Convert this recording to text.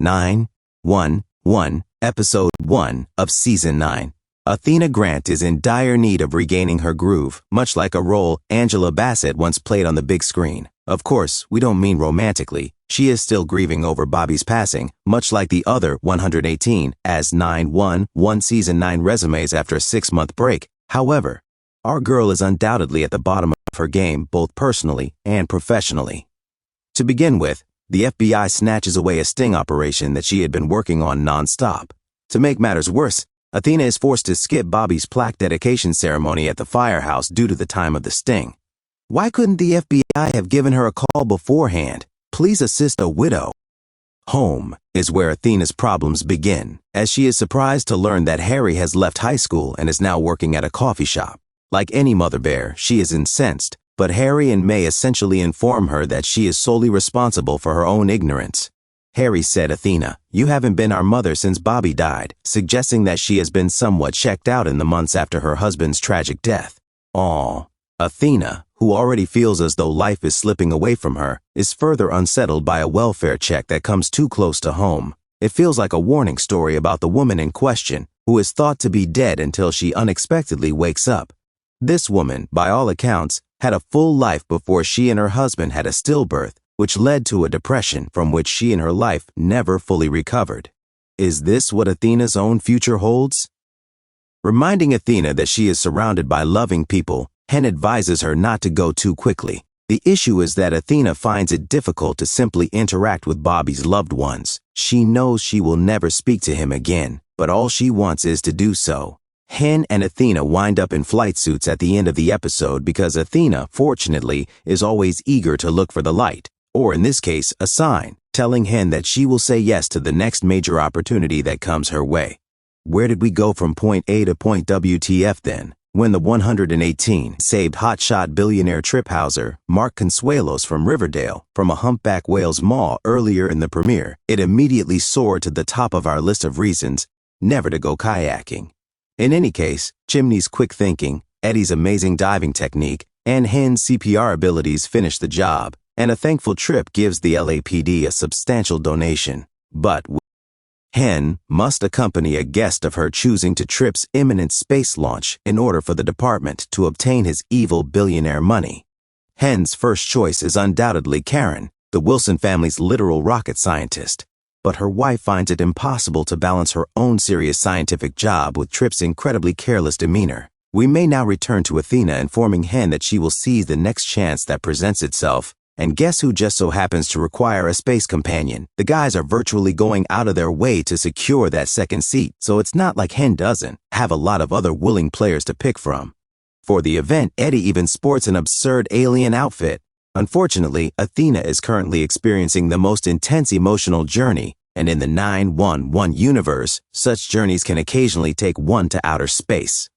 911, Episode 1 of Season 9. Athena Grant is in dire need of regaining her groove, much like a role Angela Bassett once played on the big screen. Of course, we don't mean romantically. She is still grieving over Bobby's passing, much like the other 118 as 911 Season 9 resumes after a 6-month break. However, our girl is undoubtedly at the bottom of her game both personally and professionally. To begin with, the FBI snatches away a sting operation that she had been working on non-stop. To make matters worse, Athena is forced to skip Bobby's plaque dedication ceremony at the firehouse due to the time of the sting. Why couldn't the FBI have given her a call beforehand? Please assist a widow. Home is where Athena's problems begin, as she is surprised to learn that Harry has left high school and is now working at a coffee shop. Like any mother bear, she is incensed, but Harry and May essentially inform her that she is solely responsible for her own ignorance. Harry said, "Athena, you haven't been our mother since Bobby died," suggesting that she has been somewhat checked out in the months after her husband's tragic death. Aw. Athena, who already feels as though life is slipping away from her, is further unsettled by a welfare check that comes too close to home. It feels like a warning story about the woman in question, who is thought to be dead until she unexpectedly wakes up. This woman, by all accounts, had a full life before she and her husband had a stillbirth, which led to a depression from which she and her life never fully recovered. Is this what Athena's own future holds? Reminding Athena that she is surrounded by loving people, Hen advises her not to go too quickly. The issue is that Athena finds it difficult to simply interact with Bobby's loved ones. She knows she will never speak to him again, but all she wants is to do so. Hen and Athena wind up in flight suits at the end of the episode because Athena, fortunately, is always eager to look for the light, or in this case, a sign, telling Hen that she will say yes to the next major opportunity that comes her way. Where did we go from point A to point WTF then? When the 118 saved hotshot billionaire Triphauser, Mark Consuelos from Riverdale, from a humpback whale's maw earlier in the premiere, it immediately soared to the top of our list of reasons never to go kayaking. In any case, Chimney's quick thinking, Eddie's amazing diving technique, and Hen's CPR abilities finish the job, and a thankful Trip gives the LAPD a substantial donation. But Hen must accompany a guest of her choosing to Trip's imminent space launch in order for the department to obtain his evil billionaire money. Hen's first choice is undoubtedly Karen, the Wilson family's literal rocket scientist. But her wife finds it impossible to balance her own serious scientific job with Trip's incredibly careless demeanor. We may now return to Athena informing Hen that she will seize the next chance that presents itself. And guess who just so happens to require a space companion? The guys are virtually going out of their way to secure that second seat, so it's not like Hen doesn't have a lot of other willing players to pick from. For the event, Eddie even sports an absurd alien outfit. Unfortunately, Athena is currently experiencing the most intense emotional journey, and in the 911 universe, such journeys can occasionally take one to outer space.